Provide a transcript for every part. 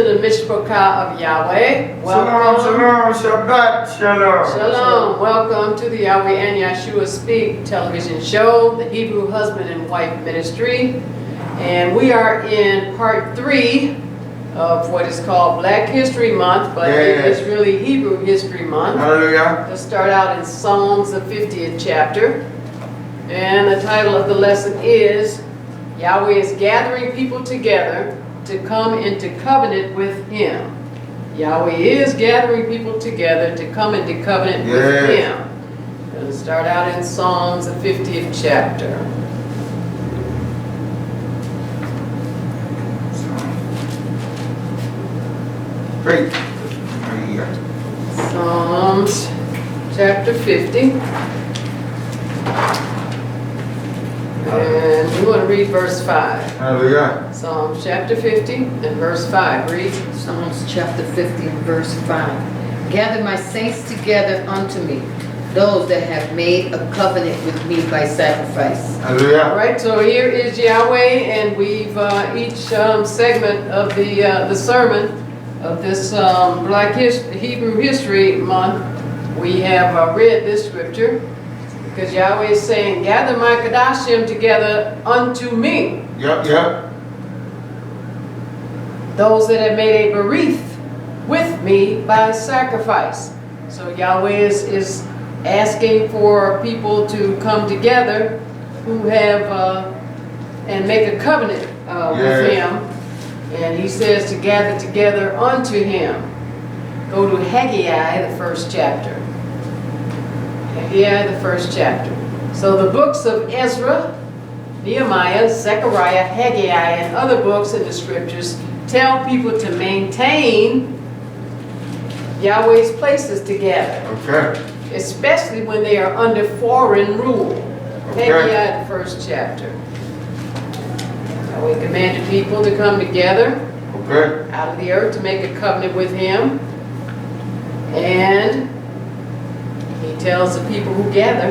the Mishpachah of Yahweh. Shalom, shalom, Shabbat, shalom. Shalom. Welcome to the Yahweh and Yahshua Speak television show, the Hebrew Husband and Wife Ministry. And we are in part 3 of what is called Black History Month, but it is really Hebrew History Month. Hallelujah. Let's start out in Psalms, the 50th chapter. And the title of the lesson is Yahweh is gathering people together to come into covenant with Him. Yahweh is gathering people together to come into covenant with Him. Going to start out in Psalms, the 50th chapter. Great. Psalms chapter 50. And we want to read verse 5. Hallelujah. Psalms chapter 50 and verse 5. Read. Psalms chapter 50 and verse 5. Gather my saints together unto me, those that have made a covenant with me by sacrifice. Hallelujah. All right, so here is Yahweh, and we've each segment of the sermon of this Black Hebrew History Month, we have read this scripture. Because Yahweh is saying, gather my Kadashim together unto me. Yep. Those that have made a berith with me by sacrifice. So Yahweh is asking for people to come together who have and make a covenant with Him. And He says to gather together unto Him. Go to Haggai, the 1st chapter. Haggai, the 1st chapter. So the books of Ezra, Nehemiah, Zechariah, Haggai, and other books in the scriptures tell people to maintain Yahweh's places together. Okay. Especially when they are under foreign rule. Okay. Haggai, the 1st chapter. Yahweh commanded people to come together out of the earth to make a covenant with Him. And He tells the people who gather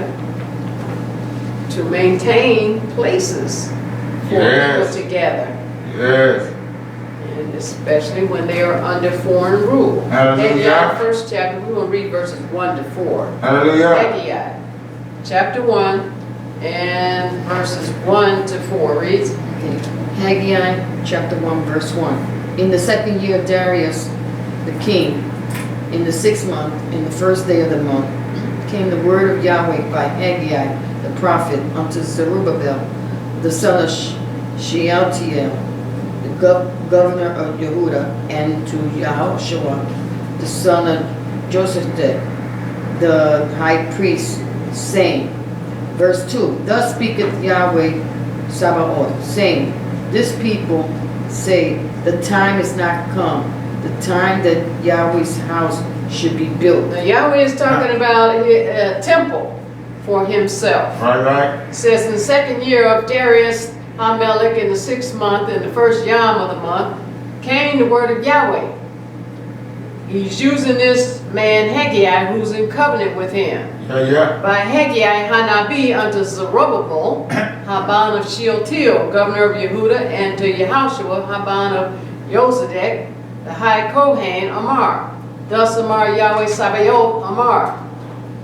to maintain places for people together. Yes. And especially when they are under foreign rule. Hallelujah. Haggai, 1st chapter, we're going to read verses 1 to 4. Hallelujah. Haggai, chapter 1 and verses 1 to 4. Reads. Okay. Haggai chapter 1 verse 1. In the 2nd year of Darius the king, in the 6th month, in the 1st day of the month, came the word of Yahweh by Haggai the prophet unto Zerubbabel, the son of Shealtiel, the governor of Yehuda, and to Yahshua, the son of Josedek, the high priest, saying, verse 2, Thus speaketh Yahweh Sabaoth, saying, This people say, the time is not come, the time that Yahweh's house should be built. Now Yahweh is talking about a temple for Himself. Right. It says in the 2nd year of Darius Hamelech, in the 6th month, in the 1st yom of the month, came the word of Yahweh. He's using this man Haggai, who's in covenant with Him. By Haggai Hanabi unto Zerubbabel, Haban of Shealtiel, governor of Yehuda, and to Yahshua, Haban of Josedek, the high Kohen, Amar. Thus Amar Yahweh Sabaoth Amar.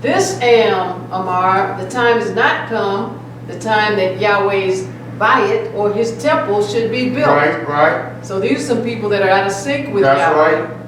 This Amar, the time is not come, the time that Yahweh's Bayit or His temple should be built. Right. So these are some people that are out of sync with That's Yahweh. right.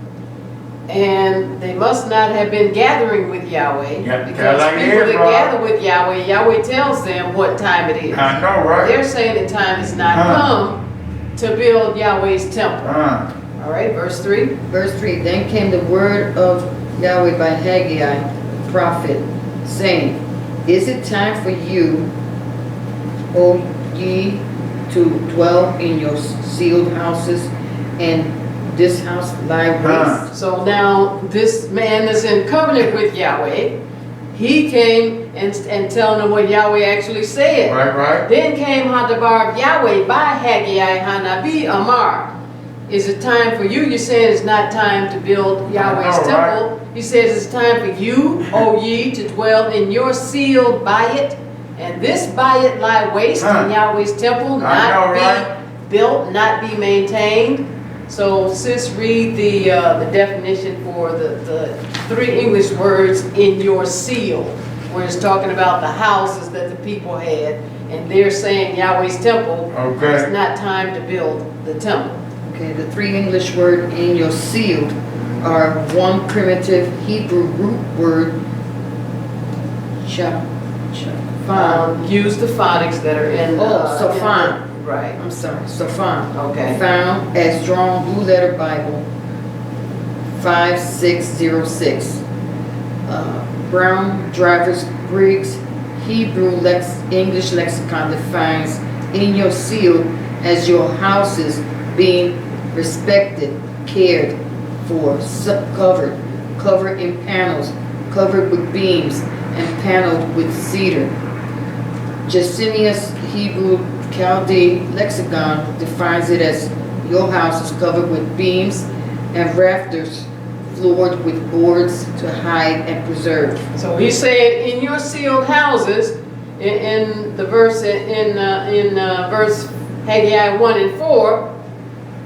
And they must not have been gathering with Yahweh. Yeah, because like people that Israel. gather with Yahweh, Yahweh tells them what time it is. I know, right? They're saying the time is not come to build Yahweh's temple. All right, verse 3. Verse 3, Then came the word of Yahweh by Haggai the prophet, saying, Is it time for you, O ye, to dwell in your sealed houses, and this house lie waste? So now this man is in covenant with Yahweh. He came and telling them what Yahweh actually said. Right. Then came Hadabar of Yahweh by Haggai Hanabi Amar. Is it time for you? You said it's not time to build Yahweh's temple. He says it's time for you, O ye, to dwell in your sealed Bayit, and this Bayit lie waste in Yahweh's temple, not be built, not be maintained. So sis, read the definition for the three English words in your seal, where it's talking about the houses that the people had, and they're saying Yahweh's temple, Okay. it's not time to build the temple. Okay, the three English words in your seal are one primitive Hebrew root word, shaphan. Use the phonics that are in the... Shaphan. Right. I'm sorry, shaphan. Okay. Found as Strong Blue Letter Bible 5606. Brown Drivers Briggs Hebrew English Lexicon defines in your seal as your houses being respected, cared for, covered in panels, covered with beams, and paneled with cedar. Jacinius Hebrew Chaldee Lexicon defines it as your house is covered with beams and rafters, floored with boards to hide and preserve. So he's saying in your sealed houses, in the verse in verse Haggai 1 and 4,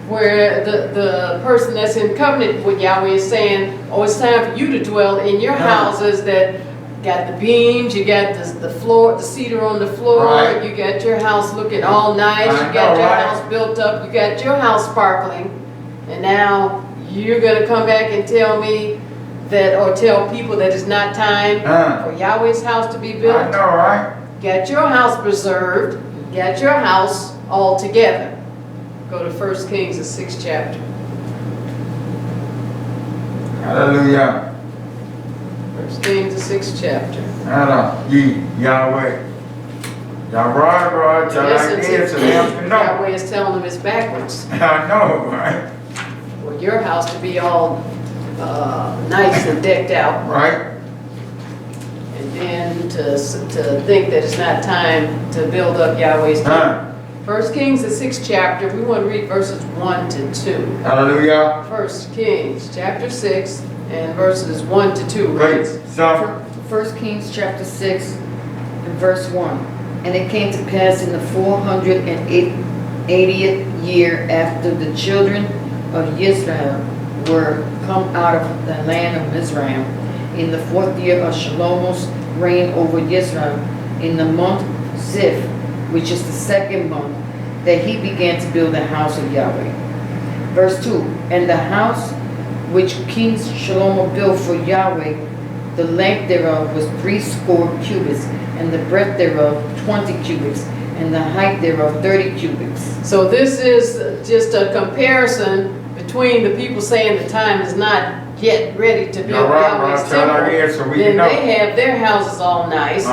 where the person that's in covenant with Yahweh is saying, oh, it's time for you to dwell in your houses that got the beams, you got the floor, the cedar on the floor, Right. you got your house looking all nice, you got your house built up, you got your house sparkling, and now you're going to come back and tell me that, or tell people that it's not time for Yahweh's house to be built? I know, right? Get your house preserved, get your house all together. Go to 1 Kings, the 6th chapter. Hallelujah. 1 Kings, the 6th chapter. Yahweh. Yahweh, tell like Listen this, to so them can know. Yahweh is telling them it's backwards. I know, right? For your house to be all nice and decked out, Right? and then to think that it's not time to build up Yahweh's temple. 1 Kings, the 6th chapter, we want to read verses 1 to 2. Hallelujah. 1 Kings, chapter 6, and verses 1 to 2. Great. Suffer. 1 Kings chapter 6 and verse 1. And it came to pass in the 480th year after the children of Yisrael were come out of the land of Israel, in the 4th year of Shelomah's reign over Yisrael, in the month Ziph, which is the 2nd month, that he began to build the house of Yahweh. Verse 2. And the house which King Shelomah built for Yahweh, the length thereof was 60 cubits, and the breadth thereof 20 cubits, and the height thereof 30 cubits. So this is just a comparison between the people saying the time is not yet ready to build Yahweh's temple. Then they have their houses all nice.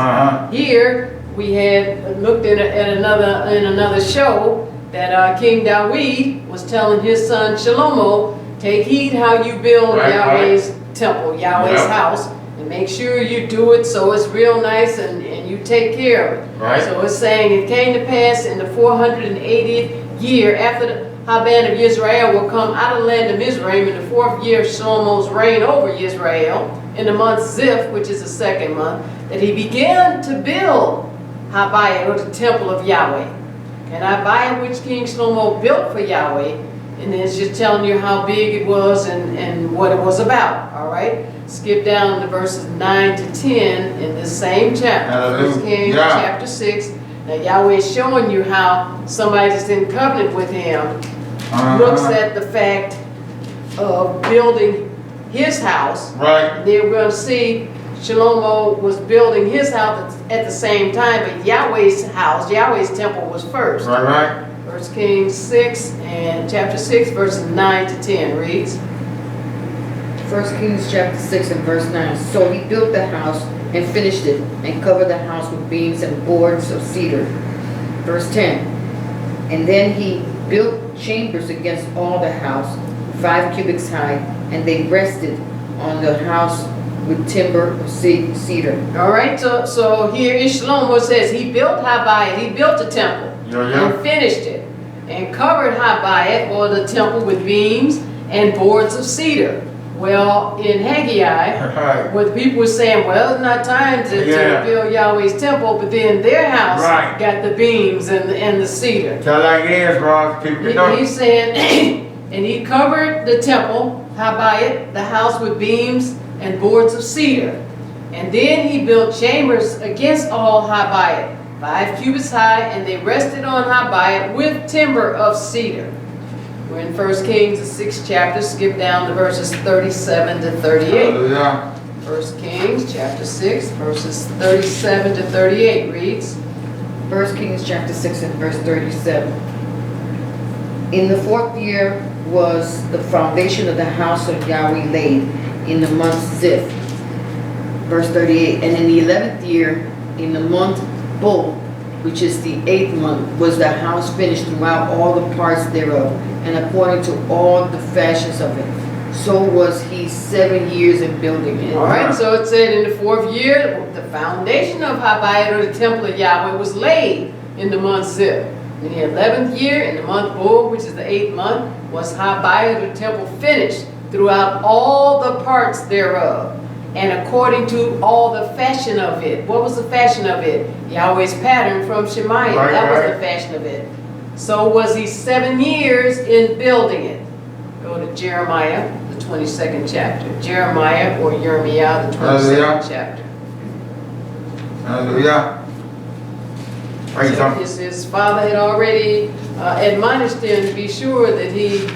Here we had looked at another show that King Dawid was telling his son Shelomah, take heed how you build Yahweh's temple, Yahweh's house, and make sure you do it so it's real nice and you take care of it. Right. So it's saying it came to pass in the 480th year after the band of Yisrael will come out of the land of Mizraim in the 4th year of Shelomah's reign over Yisrael, in the month Ziph, which is the 2nd month, that he began to build Habayah, or the temple of Yahweh. And Habayah, which King Shelomah built for Yahweh, and it's just telling you how big it was and what it was about, all right? Skip down to verses 9 to 10 in this same chapter, 1 Kings chapter 6. Now Yahweh is showing you how somebody that's in covenant with him looks at the fact of building his house. Right. They're going to see Shelomah was building his house at the same time, but Yahweh's house, Yahweh's temple was first. Right. 1 Kings 6 and chapter 6 verses 9 to 10 reads. 1 Kings chapter 6 and verse 9. So he built the house and finished it, and covered the house with beams and boards of cedar. Verse 10. And then he built chambers against all the house, 5 cubits high, and they rested on the house with timber of cedar. All right, so here Shelomah says he built Habayah, he built the temple and finished it, and covered Habayah, or the temple, with beams and boards of cedar. Well, in Haggai, what the people were saying, well, it's not time to build Yahweh's temple, but then their house got the beams and the cedar. Tell like it is, bro. People know. He's saying, And he covered the temple, Habayit, the house with beams and boards of cedar. And then he built chambers against all Habayit, 5 cubits high, and they rested on Habayit with timber of cedar. We're in 1 Kings, the 6th chapter. Skip down to verses 37 to 38. Hallelujah. 1 Kings chapter 6, verses 37 to 38 reads, 1 Kings chapter 6 and verse 37. In the 4th year was the foundation of the house of Yahweh laid in the month Ziph. Verse 38. And in the 11th year, in the month Bul, which is the 8th month, was the house finished throughout all the parts thereof, and according to all the fashions of it. So was he 7 years in building it. all right, so it said in the 4th year, the foundation of Habayit, or the temple of Yahweh, was laid in the month Ziph. In the 11th year, in the month Bul, which is the 8th month, was Habayit, the temple, finished throughout all the parts thereof, and according to all the fashion of it. What was the fashion of it? Yahweh's pattern from Shemaiah. Right, that was right. the fashion of it. So was he 7 years in building it. Go to Jeremiah, the 22nd chapter. Jeremiah or Yirmiah, the 22nd chapter. Hallelujah. Praise So him. his father had already admonished him to be sure that he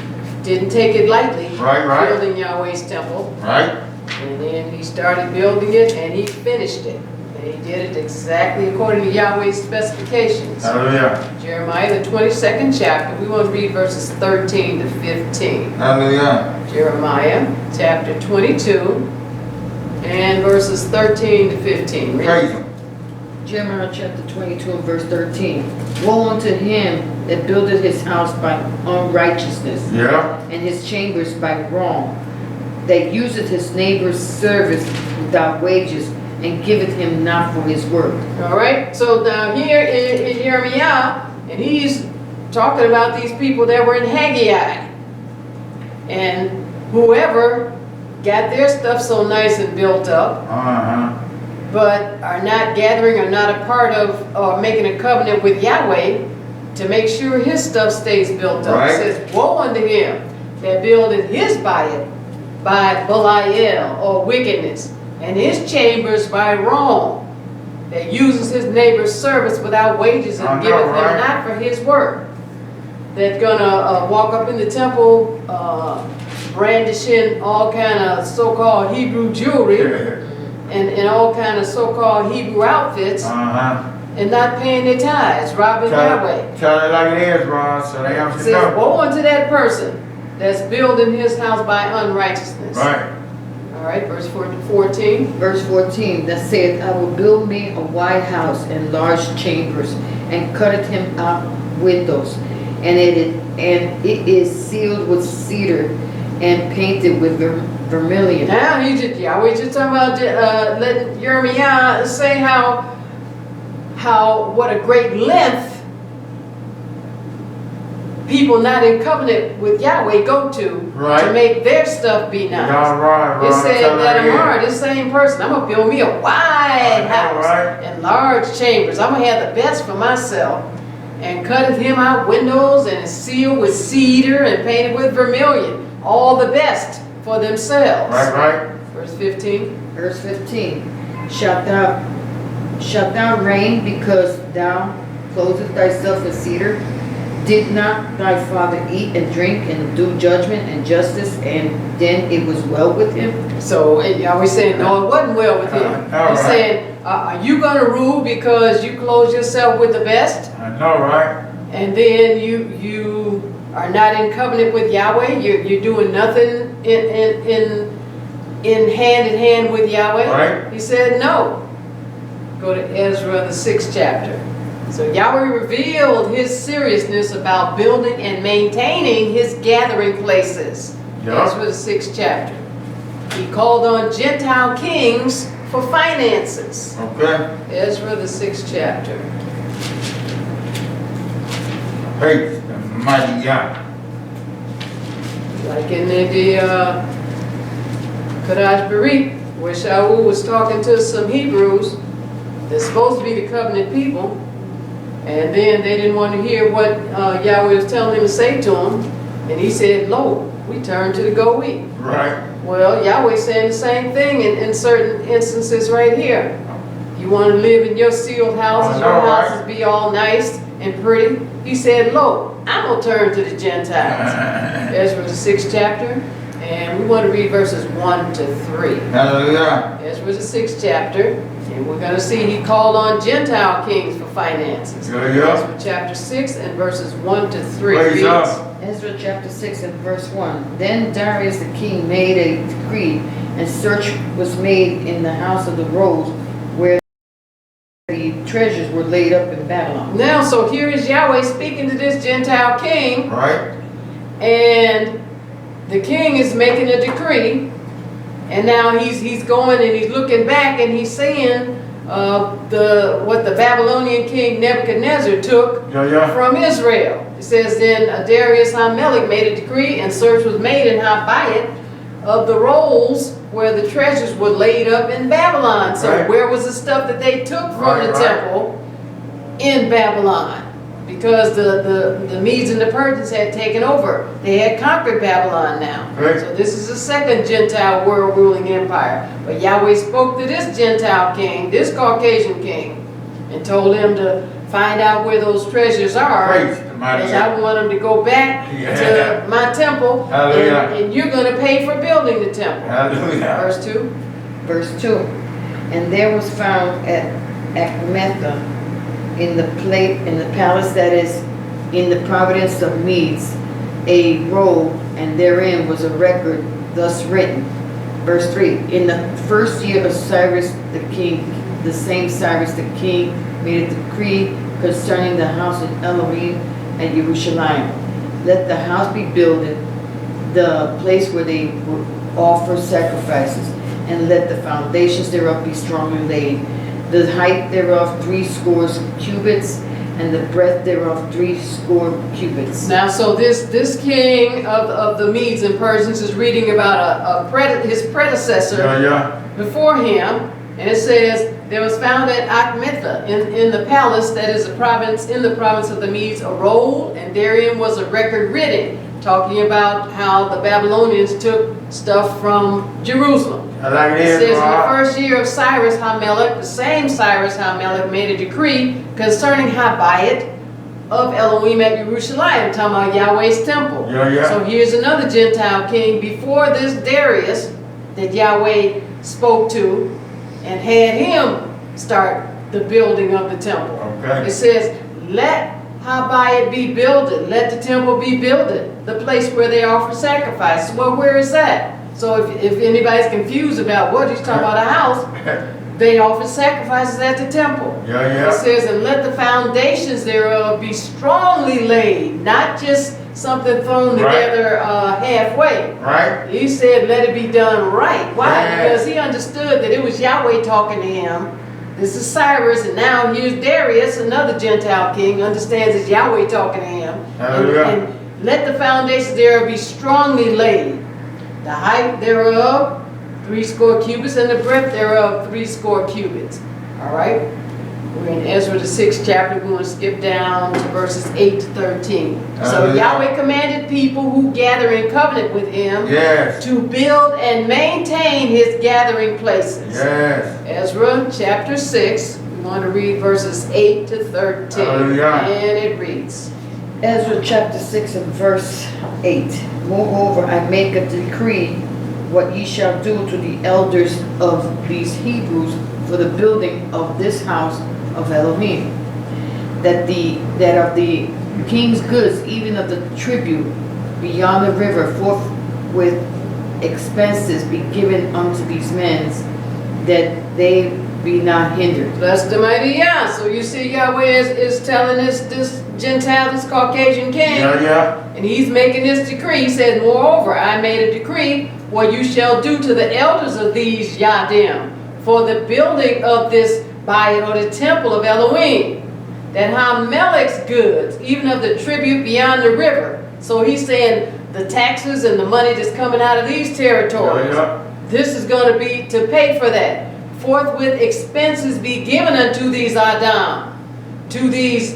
didn't take it lightly, Right. building Yahweh's temple. Right? And then he started building it and he finished it. And he did it exactly according to Yahweh's specifications. Hallelujah. Jeremiah, the 22nd chapter, we want to read verses 13 to 15. Hallelujah. Jeremiah, chapter 22, and verses 13 to 15. Read. Praise him. Jeremiah chapter 22 and verse 13. Woe unto him that buildeth his house by unrighteousness, Yeah. and his chambers by wrong, that useth his neighbor's service without wages, and giveth him not for his work. All right, so down here in Jeremiah, and he's talking about these people that were in Haggai. And whoever got their stuff so nice and built up, Uh-huh. but are not gathering or not a part of or making a covenant with Yahweh to make sure his stuff stays built up. Right. It says, woe unto him that buildeth his by Belial or wickedness, and his chambers by wrong, that uses his neighbor's service without wages and I know, giveth him right? not for his work. That's gonna walk up in the temple brandishing all kind of so-called Hebrew jewelry and all kind of so-called Hebrew outfits Uh-huh. and not paying their tithes, robbing Yahweh. Tell it like it is, Ron, so they It have to says, know. woe unto that person that's building his house by unrighteousness. Right. All right, verse 14. Verse 14, that saith, I will build me a wide house and large chambers, and cutteth him out windows, and it is sealed with cedar, and painted with vermilion. Now Yahweh just talking about letting Jeremiah say how what a great length people not in covenant with Yahweh go to Right. make their stuff be nice. Y'all right, Ron. It said Tell it that like it Amar, is. this same person, I'm gonna build me a wide know, house right? and large chambers. I'm gonna have the best for myself. And cutteth him out windows and is sealed with cedar and painted with vermilion. All the best for themselves. Right. Verse 15. Verse 15, shalt thou reign because thou clothest thyself in cedar? Did not thy father eat and drink and do judgment and justice, and then it was well with him? So Yahweh saying, no, it wasn't well with him. all He's right. saying, are you going to rule because you clothe yourself with the best? I know, right? And then you are not in covenant with Yahweh? You're doing nothing in hand with Yahweh? Right. He said, no. Go to Ezra, the 6th chapter. So Yahweh revealed his seriousness about building and maintaining his gathering places. Yeah. Ezra, the 6th chapter. He called on Gentile kings for finances. Okay. Ezra, the 6th chapter. Praise the mighty Yah. Like in the Kadesh Barith, where Shaul was talking to some Hebrews. They're supposed to be the covenant people. And then they didn't want to hear what Yahweh was telling him to say to them. And he said, lo, we turn to the goee. Right. Well, Yahweh saying the same thing in certain instances right here. You want to live in your sealed houses, I know, your right? houses be all nice and pretty. He said, lo, I'm going to turn to the Gentiles. Ezra the 6th chapter, and we want to read verses 1 to 3. Hallelujah. Ezra the 6th chapter, and we're going to see he called on Gentile kings for finances. Yeah, yeah. Ezra chapter 6 and verses 1 to 3. Praise reads, God. Ezra chapter 6 and verse 1. Then Darius the king made a decree, and search was made in the house of the rolls where the treasures were laid up in Babylon. Now, so here is Yahweh speaking to this Gentile king, Right. and the king is making a decree, and now he's going and he's looking back and he's saying what the Babylonian king Nebuchadnezzar took Yeah, yeah. from Israel. It says then Darius HaMelech made a decree, and search was made in Habayit of the rolls where the treasures were laid up in Babylon. So Right. where was the stuff that they took from Right, the right. temple? In Babylon. Because the Medes and the Persians had taken over. They had conquered Babylon now. Right. So this is the second Gentile world ruling empire. But Yahweh spoke to this Gentile king, this Caucasian king, and told him to find out where those treasures are. Praise the mighty Because God. I want them to go back Yeah. to my temple, Hallelujah. and you're going to pay for building the temple. Hallelujah. Verse 2. Verse 2. And there was found at Achmetha in the palace that is in the province of Medes, a roll, and therein was a record thus written. Verse 3. In the first year of Cyrus the king, the same Cyrus the king made a decree concerning the house of Elohim at Jerusalem. Let the house be builded, the place where they would offer sacrifices, and let the foundations thereof be strongly laid. The height thereof 80 cubits, and the breadth thereof 80 cubits. Now, so this king of the Medes and Persians is reading about his predecessor Yeah, yeah. before him, and it says, there was found at Achmetha in the palace that is in the province of the Medes a roll, and therein was a record written, talking about how the Babylonians took stuff from Jerusalem. I like It this, says in the Rob. first year of Cyrus HaMelech, the same Cyrus HaMelech made a decree concerning Habayit of Elohim at Jerusalem, talking about Yahweh's temple. Yeah, yeah. So here's another Gentile king before this Darius that Yahweh spoke to and had him start the building of the temple. Okay. It says, let Habayit be builded, let the temple be builded, the place where they offer sacrifices. Well, where is that? So if anybody's confused about what he's talking about a house, they offer sacrifices at the temple. Yeah, It yeah. says, and let the foundations thereof be strongly laid, not just something thrown Right. together halfway. Right? He said, let it be done right. Why? Yeah. Because he understood that it was Yahweh talking to him. This is Cyrus, and now here's Darius, another Gentile king, understands it's Yahweh talking to him. Hallelujah. And let the foundations thereof be strongly laid. The height thereof 80 cubits, and the breadth thereof 80 cubits. All right? We're in Ezra the 6th chapter. We're going to skip down to verses 8 to 13. So Hallelujah. Yahweh commanded people who gather in covenant with him Yes. to build and maintain his gathering places. Yes. Ezra chapter 6, we want to read verses 8 to 13. Hallelujah. And it reads, Ezra chapter 6 and verse 8. Moreover, I make a decree what ye shall do to the elders of these Hebrews for the building of this house of Elohim, that of the king's goods, even of the tribute beyond the river, forthwith expenses be given unto these men, that they be not hindered. bless the mighty Yah. So you see Yahweh is telling this Gentile, this Caucasian king, Yeah, yeah. and he's making this decree. He says, moreover, I made a decree what you shall do to the elders of these Yadim for the building of this Bayit, or the temple of Elohim, that HaMelech's goods, even of the tribute beyond the river. So he's saying the taxes and the money that's coming out of these territories, Yeah, this is going to be to pay for that. Forthwith expenses be given unto these Adam, to these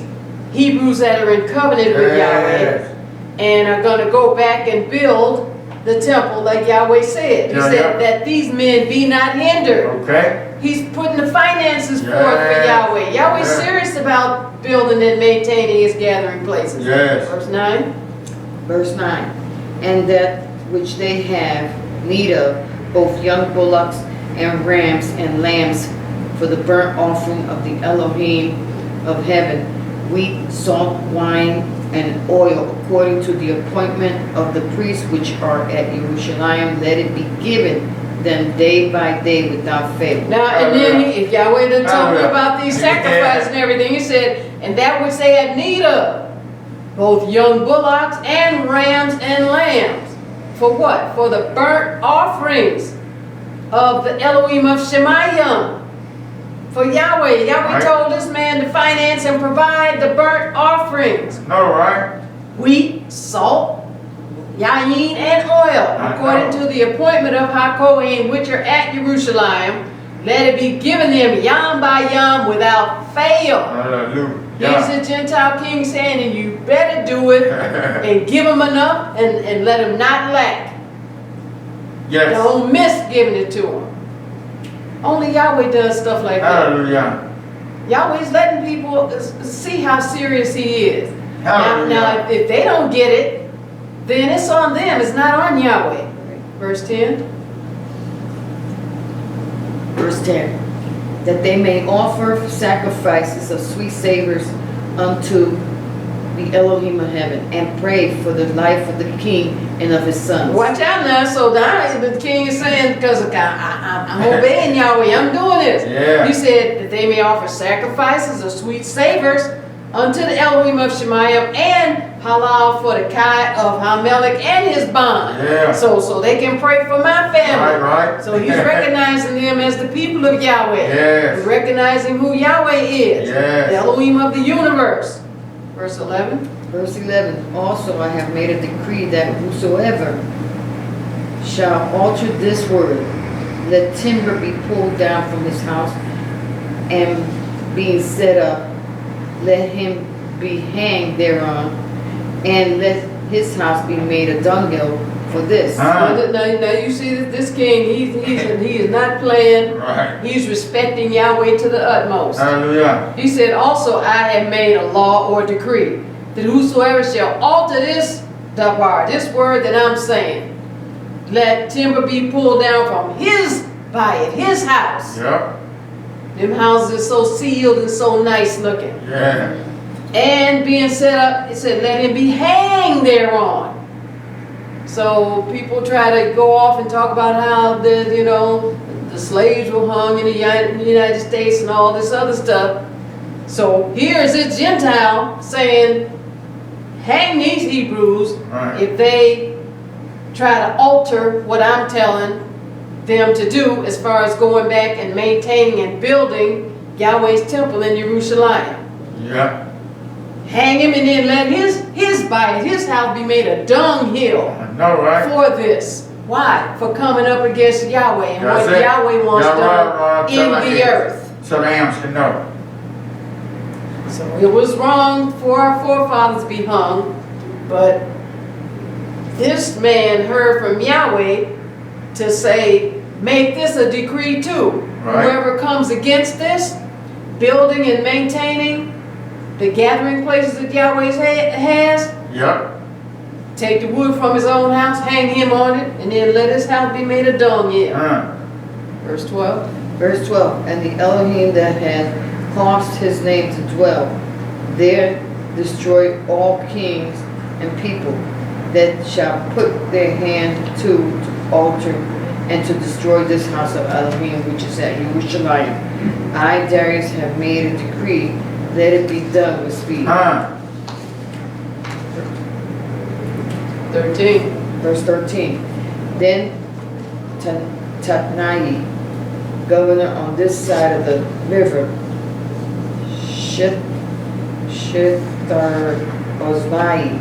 Hebrews that are in covenant with Yes. Yahweh, and are going to go back and build the temple like Yahweh said. He Yeah, said yeah. that these men be not hindered. Okay. He's putting the finances forth Yes. for Yahweh. Yahweh's Yes. serious about building and maintaining his gathering places. Yes. Verse 9. Verse 9, and that which they have need of, both young bullocks and rams and lambs, for the burnt offering of the Elohim of heaven, wheat, salt, wine, and oil, according to the appointment of the priests which are at Jerusalem, let it be given them day by day without fail. Now, and then if Yahweh done told me Hallelujah. about these Yeah. sacrifices and everything, he said, and that which they have need of, both young bullocks and rams and lambs. For what? For the burnt offerings of the Elohim of Shemayim. For Yahweh. Yahweh Right. told this man to finance and provide the burnt offerings. No, right? Wheat, salt, yayin, and oil, according to the appointment of HaKohen, which are at Jerusalem. Let it be given them yam by yam without fail. Hallelujah. He's a Gentile king saying, and you better do it and give them enough and let them not lack. Yes. Don't miss giving it to them. Only Yahweh does stuff like that. Hallelujah. Yahweh's letting people see how serious he is. Hallelujah. Now, if they don't get it, then it's on them. It's not on Yahweh. Verse 10. Verse 10, that they may offer sacrifices of sweet savors unto the Elohim of heaven, and pray for the life of the king and of his sons. Watch out now. So now the king is saying, because I'm obeying Yahweh, I'm doing this. Yeah. He said that they may offer sacrifices of sweet savors unto the Elohim of Shemayim and halal for the Kai of Hamelech and his bond. Yeah. So they can pray for my family. Right. So he's recognizing them as the people of Yahweh. Yes. He's recognizing who Yahweh is. Yes. The Elohim of the universe. Verse 11. Verse 11, also I have made a decree that whosoever shall alter this word, let timber be pulled down from his house, and being set up, let him be hanged thereon, and let his house be made a dunghill for this. Huh? Now you see that this king, he is not playing. Right. He's respecting Yahweh to the utmost. Hallelujah. He said, also I have made a law or decree that whosoever shall alter this dabar, this word that I'm saying, let timber be pulled down from his house. Yep. Them houses are so sealed and so nice looking. Yeah. And being set up, it said, let him be hanged thereon. So people try to go off and talk about how the slaves were hung in the United States and all this other stuff. So here's a Gentile saying, hang these Hebrews Right. if they try to alter what I'm telling them to do as far as going back and maintaining and building Yahweh's temple in Jerusalem. Yep. Hang him and then let his house be made a dunghill I know, right? for this. Why? For coming up against Yahweh and That's what it. Yahweh wants Yahweh, done tell in like the it. earth. So the ants can know. So it was wrong for our forefathers to be hung, but this man heard from Yahweh to say, make this a decree too. Right. Whoever comes against this, building and maintaining the gathering places that Yahweh has, Yep. take the wood from his own house, hang him on it, and then let his house be made a dunghill. Verse 12. Verse 12, and the Elohim that had caused his name to dwell there destroy all kings and people that shall put their hand to alter and to destroy this house of Elohim which is at Jerusalem. I, Darius, have made a decree, let it be done with speed. 13. Verse 13, then Tatnai, governor on this side of the river, Shethar-Ozbai,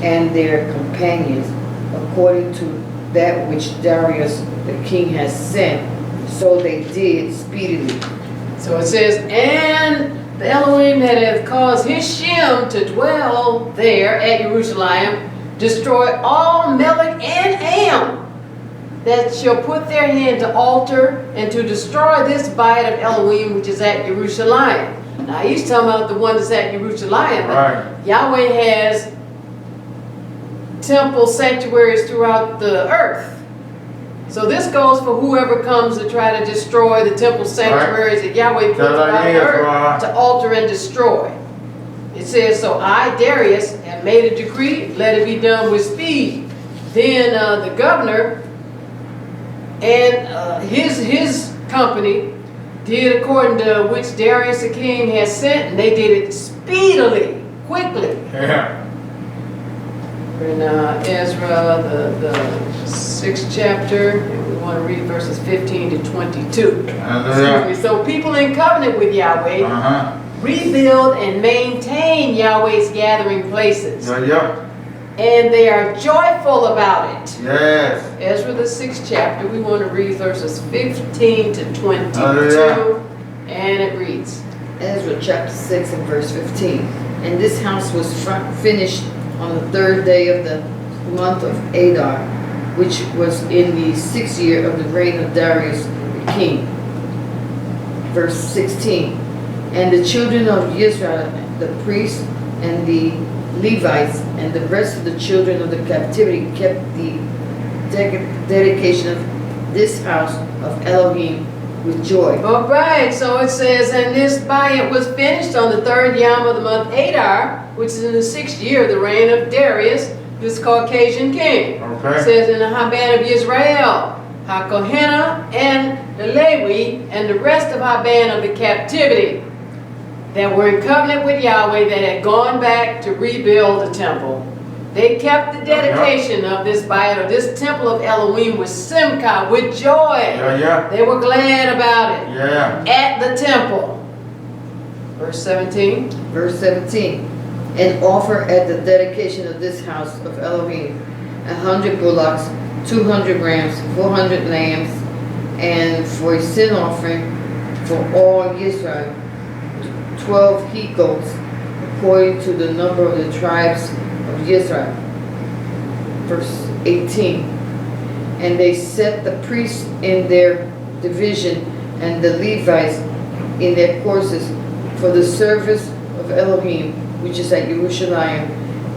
and their companions, according to that which Darius the king has sent, so they did speedily. So it says, and the Elohim that hath caused his Shem to dwell there at Jerusalem, destroy all Melech and Am that shall put their hand to alter and to destroy this Bayit of Elohim which is at Jerusalem. Now he's talking about the one that's at Jerusalem. Right. Yahweh has temple sanctuaries throughout the earth. So this goes for whoever comes to try to destroy the temple sanctuaries that Yahweh put throughout the earth to alter and destroy. It says, so I, Darius, have made a decree, let it be done with speed. Then the governor and his company did according to which Darius the king has sent, and they did it speedily, quickly. Yeah. In Ezra, the 6th chapter, and we want to read verses 15 to 22. Excuse me. So people in covenant with Yahweh rebuild and maintain Yahweh's gathering places. And they are joyful about it. Yes. Ezra the 6th chapter, we want to read verses 15 to 22. And it reads. Ezra chapter 6 and verse 15. And this house was finished on the 3rd day of the month of Adar, which was in the 6th year of the reign of Darius the king. Verse 16. And the children of Yisrael, the priests and the Levites, and the rest of the children of the captivity kept the dedication of this house of Elohim with joy. All right, so it says, and this Bayit was finished on the 3rd yom of the month Adar, which is in the 6th year of the reign of Darius, this Caucasian king. It says in the Haban of Yisrael, HaKohenah and the Levi, and the rest of Haban of the captivity, that were in covenant with Yahweh, that had gone back to rebuild the temple. They kept the dedication of this Bayit, of this temple of Elohim, with simcha, with joy. They were glad about it. At the temple. Verse 17. Verse 17. And offer at the dedication of this house of Elohim 100 bullocks, 200 rams, 400 lambs, and for a sin offering for all Yisrael, 12 he-goats, according to the number of the tribes of Yisrael. Verse 18. And they set the priests in their division and the Levites in their courses for the service of Elohim, which is at Jerusalem,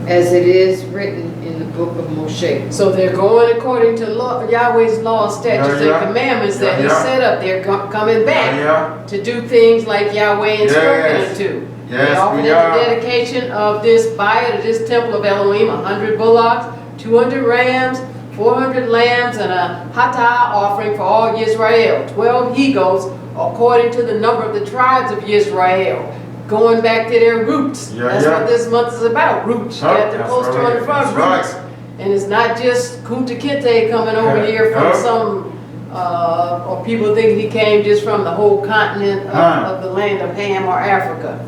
as it is written in the book of Moshe. So they're going according to Yahweh's law, statutes, and commandments that he set up. They're coming back to do things like Yahweh instructed them to. They offered at the dedication of this Bayit, of this temple of Elohim, 100 bullocks, 200 rams, 400 lambs, and a hatah offering for all Yisrael, 12 he-goats, according to the number of the tribes of Yisrael. Going back to their roots. That's what this month is about, roots. You have to post on the front, roots. And it's not just Kunta Kinte coming over here from some, or people think he came just from the whole continent of the land of Ham or Africa.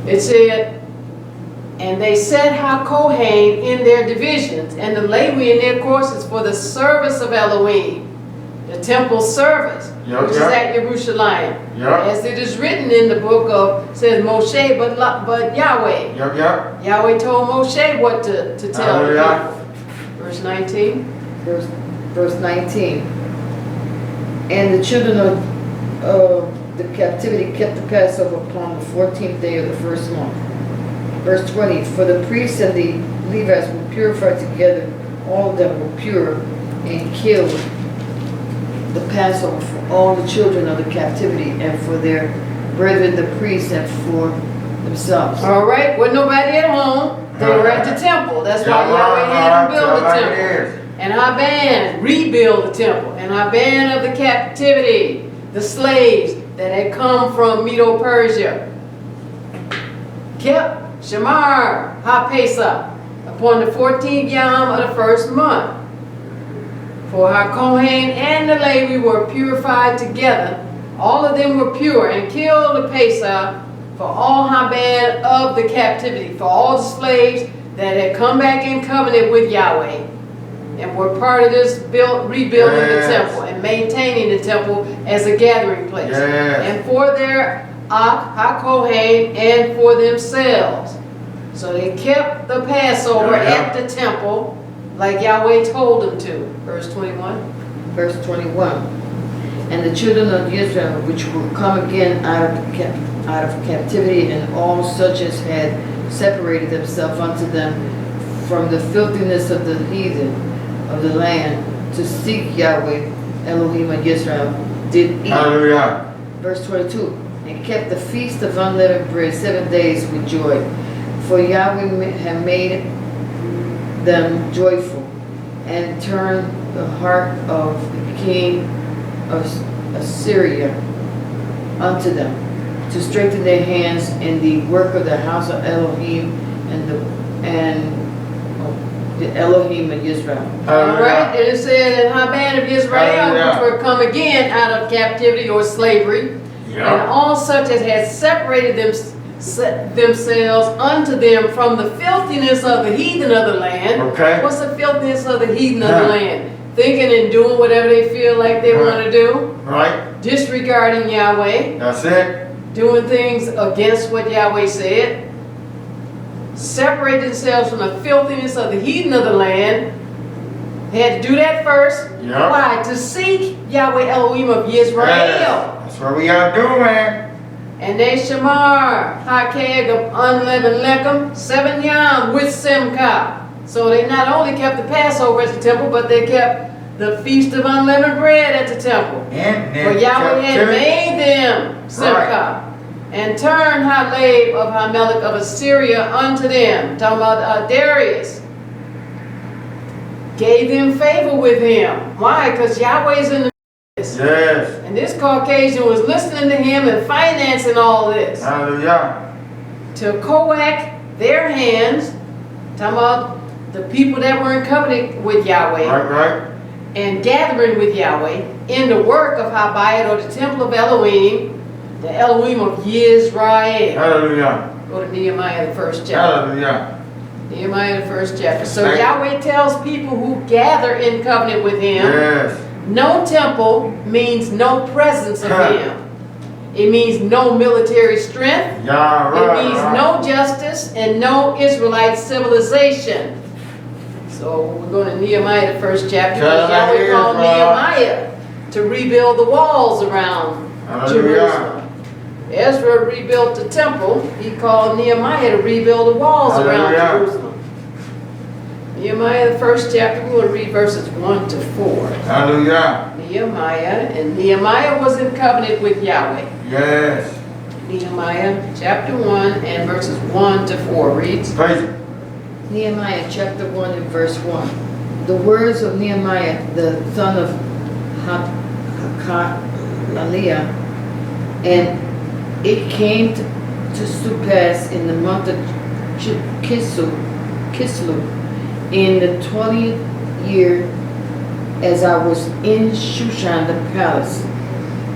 It said, and they set HaKohen in their divisions, and the Levi in their courses for the service of Elohim, the temple service, which is at Jerusalem. As it is written in the book of, says Moshe, but Yahweh. Yahweh told Moshe what to tell the people. Verse 19. Verse 19. And the children of the captivity kept the Passover upon the 14th day of the first month. Verse 20. For the priests and the Levites were purified together, all of them were pure, and killed the Passover for all the children of the captivity, and for their brethren the priests, and for themselves. All right, with nobody at home, they were at the temple. That's why Yahweh had them build the temple. And Haban rebuild the temple. And Haban of the captivity, the slaves that had come from Medo-Persia, kept Shamar HaPesach upon the 14th yom of the first month. For HaKohen and the Levi were purified together. All of them were pure, and killed the Pesach for all Haban of the captivity, for all the slaves that had come back in covenant with Yahweh, and were part of this rebuilding the temple and maintaining the temple as a gathering place. And for their Ak, HaKohen, and for themselves. So they kept the Passover at the temple like Yahweh told them to. Verse 21. Verse 21. And the children of Israel, which will come again out of captivity, and all such as had separated themselves unto them from the filthiness of the heathen of the land, to seek Yahweh, Elohim of Yisrael, did eat. Hallelujah. Verse 22. And kept the feast of unleavened bread 7 days with joy. For Yahweh had made them joyful, and turned the heart of the king of Assyria unto them, to strengthen their hands in the work of the house of Elohim and the Elohim of Israel. All right, and it said, and how band of Israel, which were come again out of captivity or slavery, and all such as had separated themselves unto them from the filthiness of the heathen of the land. Okay. What's the filthiness of the heathen of the land? Thinking and doing whatever they feel like they want to do. Right. Disregarding Yahweh. That's it. Doing things against what Yahweh said. Separate themselves from the filthiness of the heathen of the land. They had to do that first. Yep. Why? To seek Yahweh Elohim of Yisrael. That's what we gotta do, man. And they shamar hakeg of unleavened lechem 7 yam with simcha. So they not only kept the Passover at the temple, but they kept the feast of unleavened bread at the temple. And For Yahweh had made them simcha. And turned Haleb of Hamelech of Assyria unto them. Talking about Darius. Gave them favor with him. Why? Because Yahweh's in the midst. Yes. And this Caucasian was listening to him and financing all this. Hallelujah. To coax their hands. Talking about the people that were in covenant with Yahweh. Right. And gathering with Yahweh in the work of Habayit, or the temple of Elohim. The Elohim of Yisrael. Hallelujah. Go to Nehemiah, the 1st chapter. Hallelujah. Nehemiah, the 1st chapter. So Yahweh tells people who gather in covenant with him, Yes. no temple means no presence of him. It means no military strength. It means no justice and no Israelite civilization. So we're going to Nehemiah, the 1st chapter. Yahweh called Nehemiah to rebuild the walls around Jerusalem. Ezra rebuilt the temple. He called Nehemiah to rebuild the walls around Jerusalem. Nehemiah, the 1st chapter, we'll read verses 1 to 4. Hallelujah. Nehemiah was in covenant with Yahweh. Yes. Nehemiah chapter 1 and verses 1 to 4 reads. Praise it. Nehemiah chapter 1 and verse 1. The words of Nehemiah, the son of Hakaliah, and it came to pass in the month of Kislev, in the 20th year, as I was in Shushan the palace.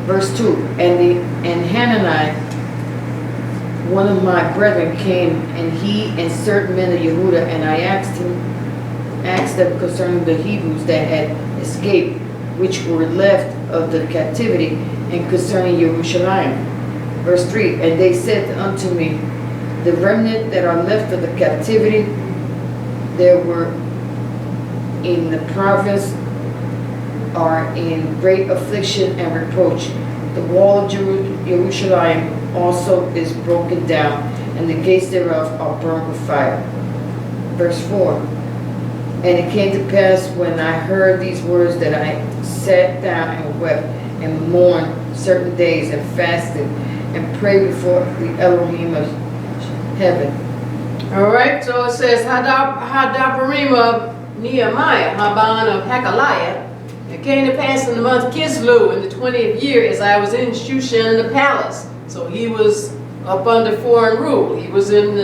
Verse 2. And Hanani, one of my brethren, came, and he and certain men of Yehuda, and I asked them concerning the Hebrews that had escaped, which were left of the captivity, and concerning Jerusalem. Verse 3. And they said unto me, the remnant that are left of the captivity, there were in the province, are in great affliction and reproach. The wall of Jerusalem also is broken down, and the gates thereof are burned with fire. Verse 4. And it came to pass, when I heard these words, that I sat down and wept and mourned certain days, and fasted and prayed before the Elohim of heaven. All right, so it says Hadabarim of Nehemiah, Haban of Hakaliah. It came to pass in the month Kislev, in the 20th year, as I was in Shushan the palace. So he was up under foreign rule. He was in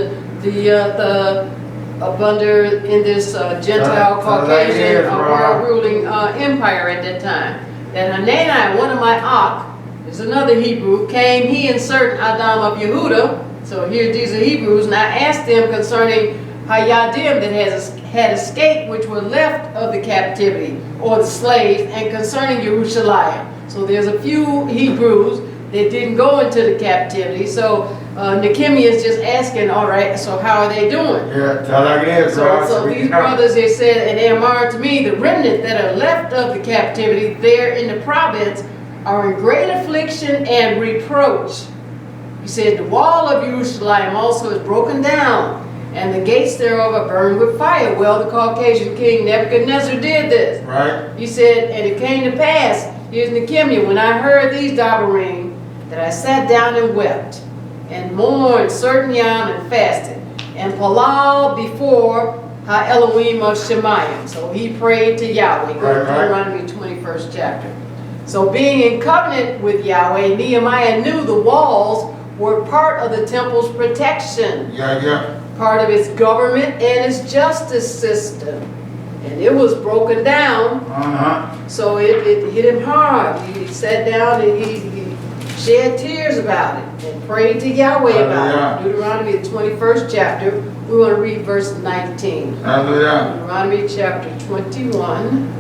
up under in this Gentile Caucasian world ruling empire at that time. That Hanani, one of my Ak, is another Hebrew, came, he and certain Adam of Yehuda. So here these are Hebrews, and I asked them concerning Hayadim that had escaped, which were left of the captivity, or the slaves, and concerning Jerusalem. So there's a few Hebrews They didn't go into the captivity. So Nehemiah is just asking, all right, so how are they doing? Yeah, tell like it is, So, bro. so we these can know. brothers, they said, and they are to me, the remnant that are left of the captivity there in the province are in great affliction and reproach. He said, the wall of Jerusalem also is broken down, and the gates thereof are burned with fire. Well, the Caucasian king Nebuchadnezzar did this. Right? He said, and it came to pass, here's Nehemiah, when I heard these dabarim, that I sat down and wept, and mourned certain yam and fasted, and palal before Ha-Elohim of Shemayim. So he prayed to Yahweh. Go to Deuteronomy 21st chapter. So being in covenant with Yahweh, Nehemiah knew the walls were part of the temple's protection, Yeah. part of its government and its justice system. And it was broken down, so it hit him hard. He sat down and he shed tears about it and prayed to Yahweh about it. Deuteronomy the 21st chapter, we want to read verse 19. Hallelujah. Deuteronomy chapter 21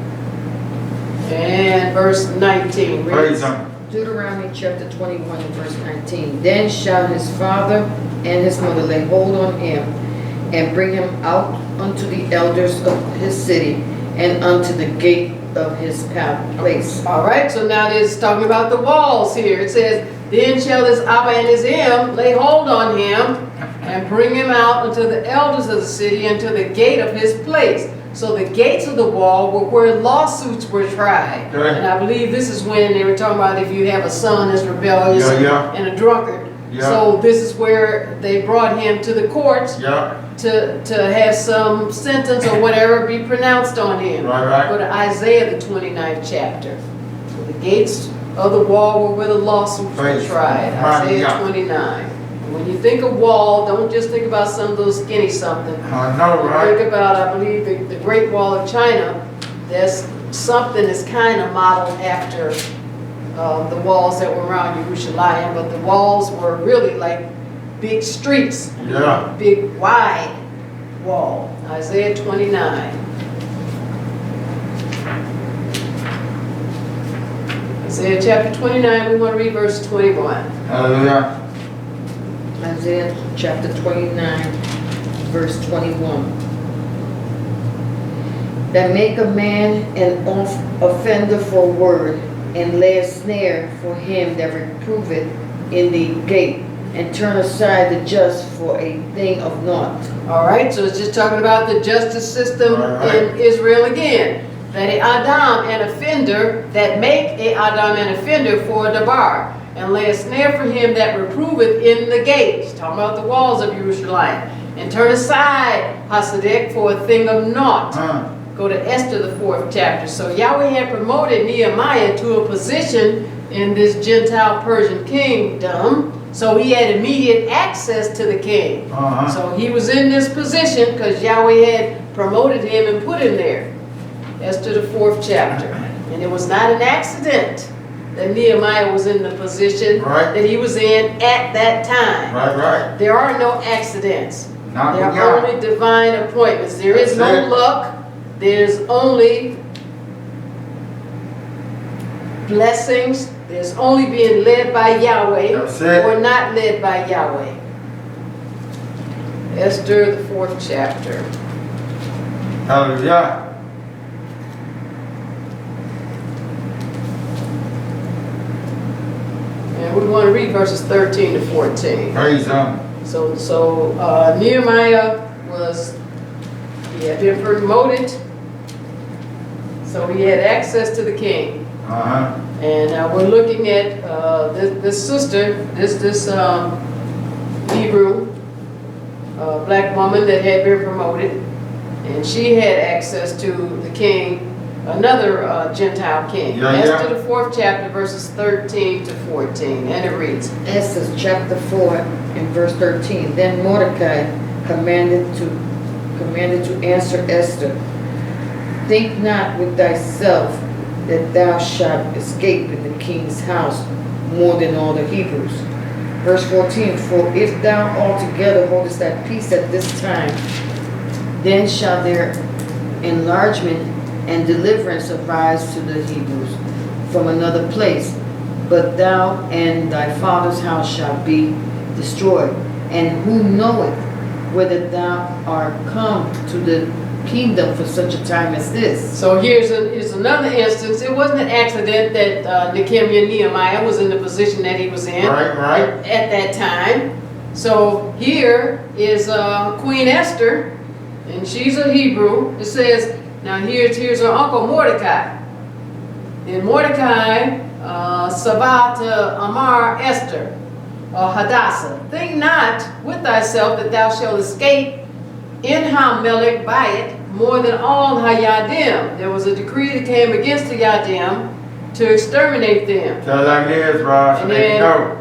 and verse 19. Praise him. Deuteronomy chapter 21 and verse 19. Then shall his father and his mother lay hold on him, and bring him out unto the elders of his city, and unto the gate of his place. All right, so now it's talking about the walls here. It says, then shall his Abba and his Em lay hold on him, and bring him out unto the elders of the city, and to the gate of his place. So the gates of the wall were where lawsuits were tried. Okay. And I believe this is when they were talking about if you have a son that's rebellious and a drunkard. Yeah. So this is where they brought him to the courts Yeah. to have some sentence or whatever be pronounced on him. Right. Go to Isaiah the 29th chapter. So the gates of the wall were where the lawsuits were Praise tried. God. Isaiah Yeah. 29. And when you think of wall, don't just think about some little skinny something. I know, right? Think about, I believe, the Great Wall of China. There's something that's kind of modeled after the walls that were around Jerusalem, but the walls were really like big streets, Yeah. big wide wall. Isaiah 29. Isaiah chapter 29, we want to read verse 21. Hallelujah. Isaiah chapter 29, verse 21. That make a man an offender for word, and lay a snare for him that reproveth in the gate, and turn aside the just for a thing of naught. All right, so it's just talking about the justice system in Israel again. That a Adam, an offender, that make a Adam an offender for a dabar, and lay a snare for him that reproveth in the gates. Talking about the walls of Jerusalem. And turn aside Hasadek for a thing of naught. Go to Esther the 4th chapter. So Yahweh had promoted Nehemiah to a position in this Gentile Persian kingdom. So he had immediate access to the king. So he was in this position because Yahweh had promoted him and put him there. Esther the 4th chapter. And it was not an accident that Nehemiah was in the position that he was in at that time. Right. There are no accidents. Not There with are God. only divine appointments. There is That's no it. luck. There's only blessings. There's only being led by Yahweh That's it. or not led by Yahweh. Esther the 4th chapter. Hallelujah. And we want to read verses 13 to 14. Praise him. So Nehemiah he had been promoted, so he had access to the king. And we're looking at this sister, this Hebrew black woman that had been promoted, and she had access to the king, another Gentile king. Esther the 4th chapter, verses 13 to 14, and it reads. Esther chapter 4 and verse 13. Then Mordecai commanded to answer Esther, think not with thyself that thou shalt escape in the king's house more than all the Hebrews. Verse 14, for if thou altogether holdest thy peace at this time, then shall their enlargement and deliverance arise to the Hebrews from another place, but thou and thy father's house shall be destroyed. And who knoweth whether thou art come to the kingdom for such a time as this? So here's another instance. It wasn't an accident that Nehemiah was in the position that he was in Right. at that time. So here is Queen Esther, and she's a Hebrew. It says, now here's her uncle Mordecai. And Mordecai, Sabbath Amar Esther, Hadassah. Think not with thyself that thou shalt escape in Hamelech by it more than all Hayadim. There was a decree that came against the Yadim to exterminate them. Tell like this, Ross. And Let you then- know.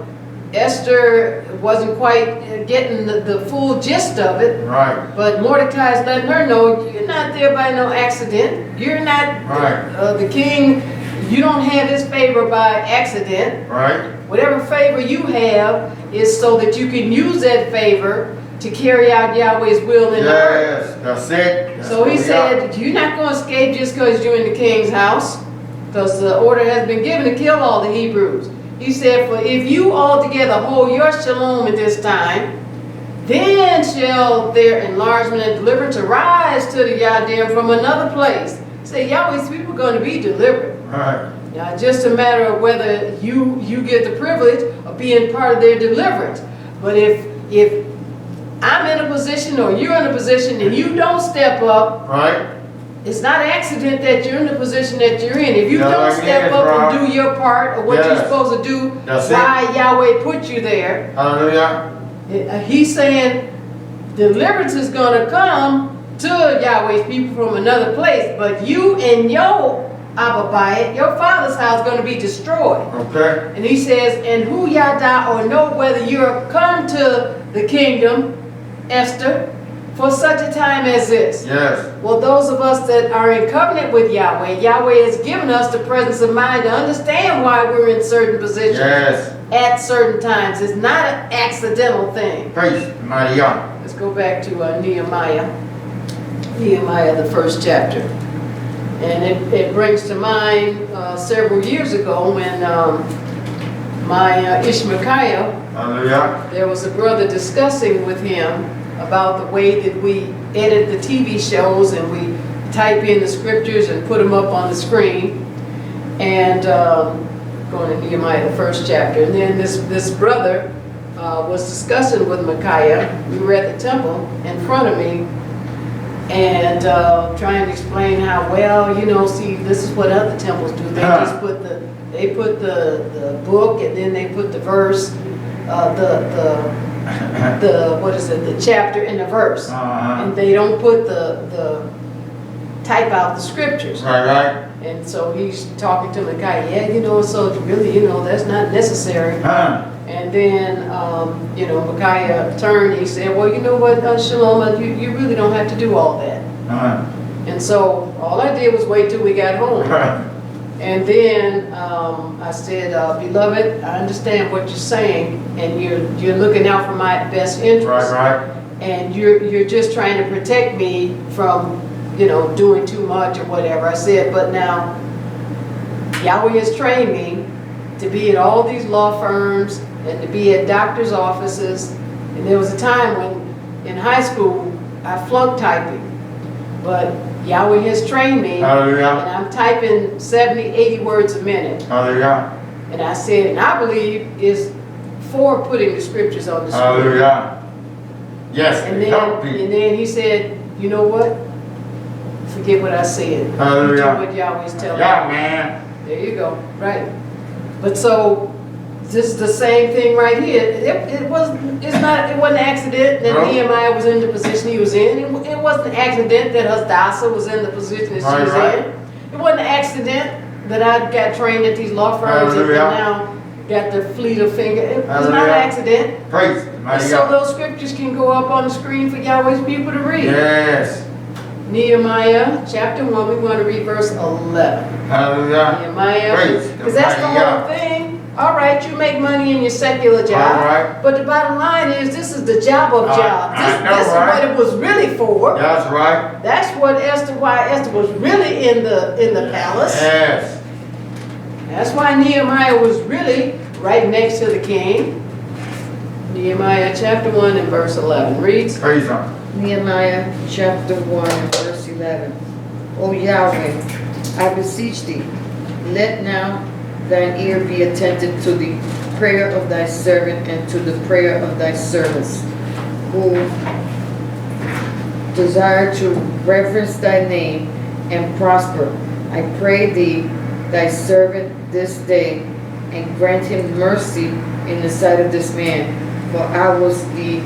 Esther wasn't quite getting the full gist of it, Right. but Mordecai's letting her know, you're not there by no accident. You're not Right. the king. You don't have his favor by accident. Right. Whatever favor you have is so that you can use that favor to carry out Yahweh's will in the earth. Yes. That's it. That's So what he we got. said, you're not going to escape just because you're in the king's house, because the order has been given to kill all the Hebrews. He said, for if you altogether hold your shalom at this time, then shall their enlargement and deliverance arise to the Yadim from another place. Say, Yahweh's people are going to be delivered. Right. Now, it's just a matter of whether you get the privilege of being part of their deliverance. But if I'm in a position or you're in a position and you don't step up, Right. it's not an accident that you're in the position that you're in. If you Yeah, don't like step this, up bro. and do your part or what you're Yes. supposed to do, That's why Yahweh put you there, Hallelujah. he's saying deliverance is going to come to Yahweh's people from another place. But you and your Abba, your father's house, is going to be destroyed. Okay. And he says, and who yada or know whether you're come to the kingdom, Esther, for such a time as this. Yes. Well, those of us that are in covenant with Yahweh, Yahweh has given us the presence of mind to understand why we're in certain positions Yes. at certain times. It's not an accidental thing. Praise the mighty God. Let's go back to Nehemiah. Nehemiah, the 1st chapter. And it brings to mind several years ago when my Ishmael, Hallelujah. there was a brother discussing with him about the way that we edit the TV shows and we type in the scriptures and put them up on the screen. And going to Nehemiah, the 1st chapter. And then this brother was discussing with Micaiah. We were at the temple in front of me and trying to explain how, well, you know, see, this is what other temples do. They just put the book and then they put the verse, what is it, the chapter and the verse. And they don't put the type out the scriptures. Right. And so he's talking to Micaiah, yeah, you know, so really, you know, that's not necessary. And then, you know, Micaiah turned, he said, well, you know what, Shelomah, you really don't have to do all that. And so all I did was wait till we got home. And then I said, beloved, I understand what you're saying, and you're looking out for my best interest. Right. And you're just trying to protect me from, you know, doing too much or whatever. I said, but now Yahweh has trained me to be at all these law firms and to be at doctor's offices. And there was a time when in high school I flunked typing, but Yahweh has trained me, and Hallelujah. I'm typing 70, 80 words a minute. Hallelujah. And I said, and I believe is for putting the scriptures on the screen. Hallelujah. Yes. And Help me. then he said, you know what? Forget what I said. Hallelujah. Do what Yahweh's telling Yeah, me. man. There you go. Right. But so this is the same thing right here. It wasn't an accident that No. Nehemiah was in the position he was in. It wasn't an accident that Hadassah was in the position that she was Right. in. It wasn't an accident that I got trained at these law firms and Hallelujah. now got the fleet of finger. It was not an Hallelujah. accident. Praise the And mighty so God. those scriptures can go up on the screen for Yahweh's people to read. Yes. Nehemiah chapter 1, we want to read verse 11. Hallelujah. Nehemiah, Praise the because that's the mighty whole God. thing. All right, you make money in your secular job, All right. but the bottom line is this is the job of jobs. I know, This is right? what it was really for. That's right. That's what why Esther was really in the palace. Yes. That's why Nehemiah was really right next to the king. Nehemiah chapter 1 and verse 11 reads, Praise Him. Nehemiah chapter 1 and verse 11. O Yahweh, I beseech thee, let now thine ear be attentive to the prayer of thy servant and to the prayer of thy servants, who desire to reverence thy name and prosper. I pray thee, thy servant, this day, and grant him mercy in the sight of this man, for I was the